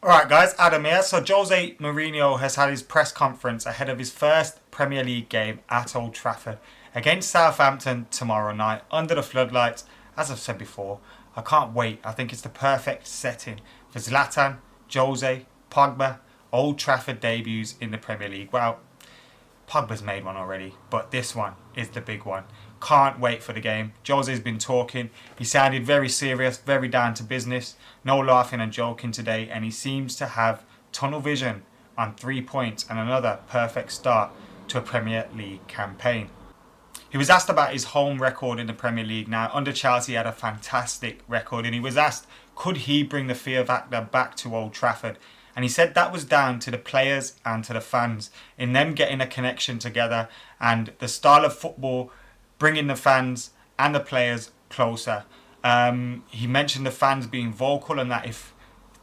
Alright guys, Adam here. So Jose Mourinho has had his press conference ahead of his first Premier League game at Old Trafford against Southampton tomorrow night under the floodlights. As I've said before, I can't wait. I think it's the perfect setting for Zlatan, Jose, Pogba, Old Trafford debuts in the Premier League. Well, Pogba's made one already, but this one is the big one. Can't wait for the game. Jose's been talking. He sounded very serious, very down to business. No laughing and joking today, and he seems to have tunnel vision on 3 points and another perfect start to a Premier League campaign. He was asked about his home record in the Premier League. Now, under Chelsea, he had a fantastic record, and he was asked, could he bring the fear factor back to Old Trafford? And he said that was down to the players and to the fans, in them getting a connection together and the style of football bringing the fans and the players closer. He mentioned the fans being vocal and that if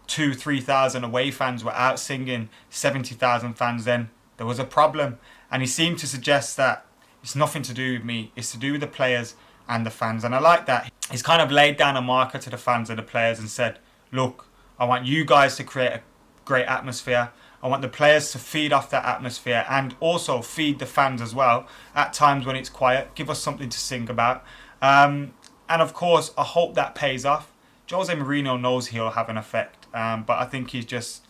3,000 away fans were out singing 70,000 fans, then there was a problem. And he seemed to suggest that it's nothing to do with me, it's to do with the players and the fans. And I like that. He's kind of laid down a marker to the fans and the players and said, look, I want you guys to create a great atmosphere. I want the players to feed off that atmosphere and also feed the fans as well at times when it's quiet. Give us something to sing about. And of course, I hope that pays off. Jose Mourinho knows he'll have an effect, but I think he's just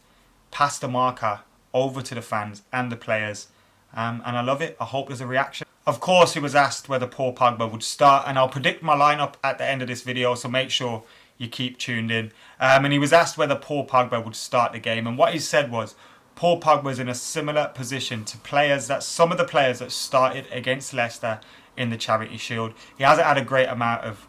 passed the marker over to the fans and the players. And I love it. I hope there's a reaction. Of course, he was asked whether Paul Pogba would start, and I'll predict my lineup at the end of this video, so make sure you keep tuned in. And he was asked whether Paul Pogba would start the game, and what he said was, Paul Pogba is in a similar position to some of the players that started against Leicester in the Charity Shield. He hasn't had a great amount of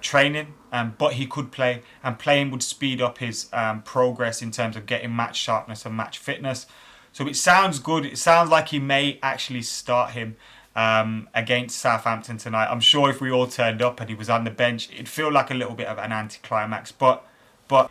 training, but he could play, and playing would speed up his progress in terms of getting match sharpness and match fitness. So it sounds good. It sounds like he may actually start him against Southampton tonight. I'm sure if we all turned up and he was on the bench, it'd feel like a little bit of an anticlimax. But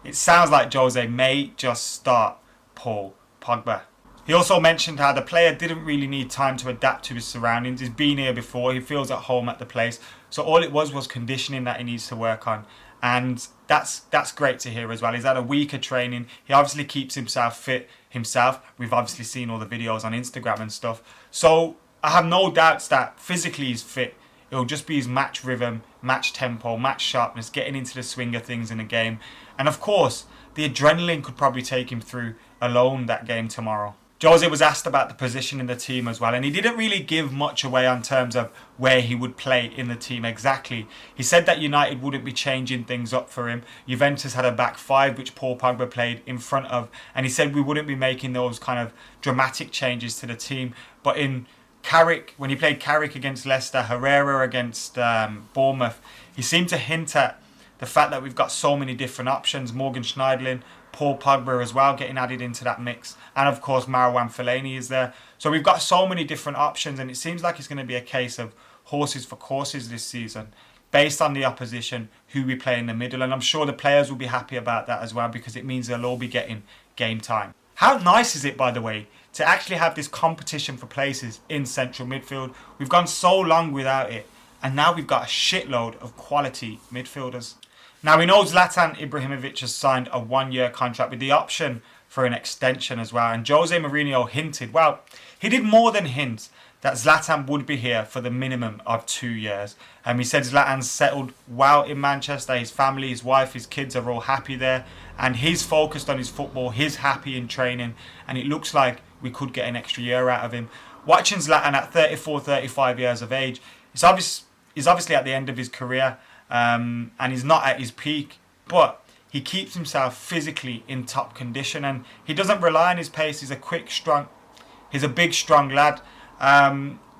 it sounds like Jose may just start Paul Pogba. He also mentioned how the player didn't really need time to adapt to his surroundings. He's been here before. He feels at home at the place. So all it was conditioning that he needs to work on. And that's great to hear as well. He's had a week of training. He obviously keeps himself fit himself. We've obviously seen all the videos on Instagram and stuff. So I have no doubts that physically he's fit. It'll just be his match rhythm, match tempo, match sharpness, getting into the swing of things in the game. And of course, the adrenaline could probably take him through alone that game tomorrow. Jose was asked about the position in the team as well, and he didn't really give much away on terms of where he would play in the team exactly. He said that United wouldn't be changing things up for him. Juventus had a back five which Paul Pogba played in front of, and he said we wouldn't be making those kind of dramatic changes to the team. But in Carrick, when he played Carrick against Leicester, Herrera against Bournemouth, he seemed to hint at the fact that we've got so many different options. Morgan Schneiderlin, Paul Pogba as well getting added into that mix, and of course Marouane Fellaini is there. So we've got so many different options, and it seems like it's going to be a case of horses for courses this season based on the opposition, who we play in the middle. And I'm sure the players will be happy about that as well, because it means they'll all be getting game time. How nice is it, by the way, to actually have this competition for places in central midfield? We've gone so long without it, and now we've got a shitload of quality midfielders. Now we know Zlatan Ibrahimovic has signed a 1-year contract with the option for an extension as well. And Jose Mourinho hinted, well, he did more than hint, that Zlatan would be here for the minimum of 2 years. He said Zlatan's settled well in Manchester. His family, his wife, his kids are all happy there. And he's focused on his football. He's happy in training. And it looks like we could get an extra year out of him. Watching Zlatan at 34, 35 years of age, he's obviously at the end of his career. And he's not at his peak, but he keeps himself physically in top condition, and he doesn't rely on his pace. He's a big, strong lad.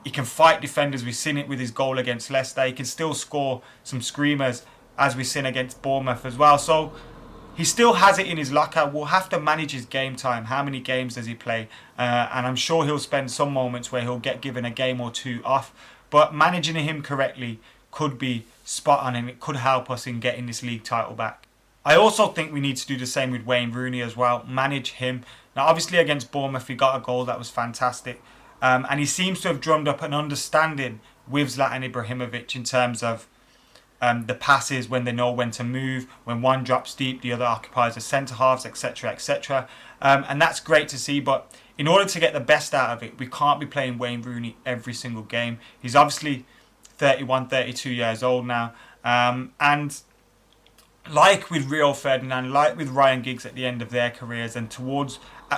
He can fight defenders. We've seen it with his goal against Leicester. He can still score some screamers, as we've seen against Bournemouth as well. So he still has it in his locker. We'll have to manage his game time. How many games does he play? And I'm sure he'll spend some moments where he'll get given a game or two off. But managing him correctly could be spot on, and it could help us in getting this league title back. I also think we need to do the same with Wayne Rooney as well. Manage him. Now, obviously against Bournemouth, he got a goal that was fantastic. And he seems to have drummed up an understanding with Zlatan Ibrahimovic in terms of the passes when they know when to move. When one drops deep, the other occupies the centre halves, etc., etc. And that's great to see. But in order to get the best out of it, we can't be playing Wayne Rooney every single game. He's obviously 31, 32 years old now. And like with Rio Ferdinand, like with Ryan Giggs at the end of their careers and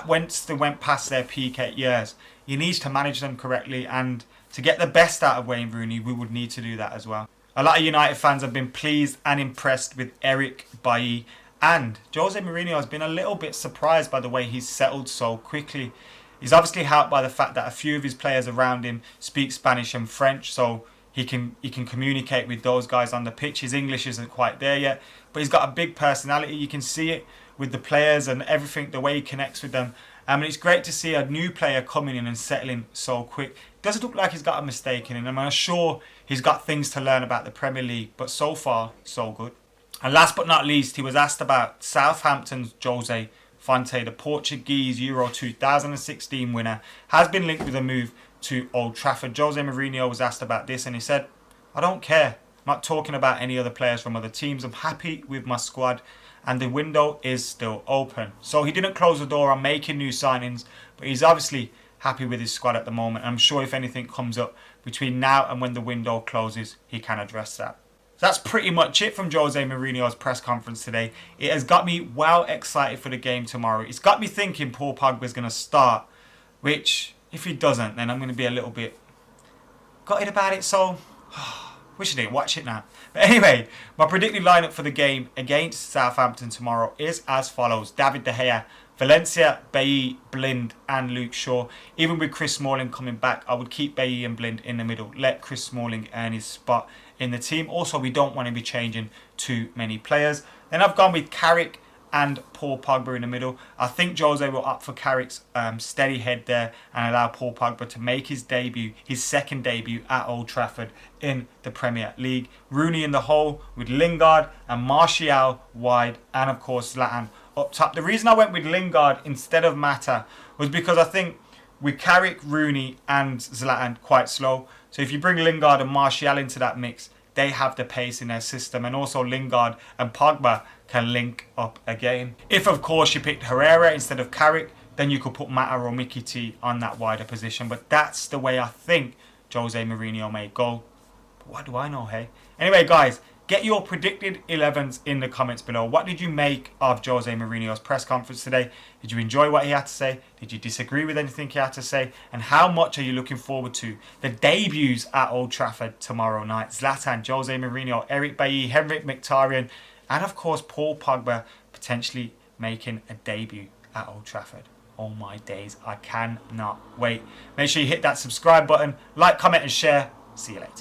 once they went past their peak 8 years, he needs to manage them correctly. And to get the best out of Wayne Rooney, we would need to do that as well. A lot of United fans have been pleased and impressed with Eric Bailly, and Jose Mourinho has been a little bit surprised by the way he's settled so quickly. He's obviously helped by the fact that a few of his players around him speak Spanish and French, so he can communicate with those guys on the pitch. His English isn't quite there yet, but he's got a big personality. You can see it with the players and everything, the way he connects with them. And it's great to see a new player coming in and settling so quick. Doesn't look like he's got a mistake in him. I'm sure he's got things to learn about the Premier League, but so far, so good. And last but not least, he was asked about Southampton's Jose Fonte, the Portuguese Euro 2016 winner, has been linked with a move to Old Trafford. Jose Mourinho was asked about this and he said, "I don't care. I'm not talking about any other players from other teams. I'm happy with my squad and the window is still open." So he didn't close the door on making new signings, but he's obviously happy with his squad at the moment. I'm sure if anything comes up between now and when the window closes, he can address that. So that's pretty much it from Jose Mourinho's press conference today. It has got me well excited for the game tomorrow. It's got me thinking Paul Pogba is going to start, which if he doesn't, then I'm going to be a little bit gutted about it. So wish I didn't watch it now. But anyway, my predicted lineup for the game against Southampton tomorrow is as follows: David De Gea, Valencia, Bailly, Blind and Luke Shaw. Even with Chris Smalling coming back, I would keep Bailly and Blind in the middle. Let Chris Smalling earn his spot in the team. Also, we don't want to be changing too many players. Then I've gone with Carrick and Paul Pogba in the middle. I think Jose will opt for Carrick's steady head there and allow Paul Pogba to make his debut, his second debut at Old Trafford in the Premier League. Rooney in the hole with Lingard and Martial wide, and of course Zlatan up top. The reason I went with Lingard instead of Mata was because I think with Carrick, Rooney and Zlatan quite slow. So if you bring Lingard and Martial into that mix, they have the pace in their system, and also Lingard and Pogba can link up again. If of course you picked Herrera instead of Carrick, then you could put Mata or Mickey T on that wider position. But that's the way I think Jose Mourinho may go. But what do I know, hey? Anyway guys, get your predicted 11s in the comments below. What did you make of Jose Mourinho's press conference today? Did you enjoy what he had to say? Did you disagree with anything he had to say? And how much are you looking forward to the debuts at Old Trafford tomorrow night? Zlatan, Jose Mourinho, Eric Bailly, Henrik Mkhitaryan, and of course Paul Pogba potentially making a debut at Old Trafford. Oh my days, I cannot wait. Make sure you hit that subscribe button, like, comment and share. See you later.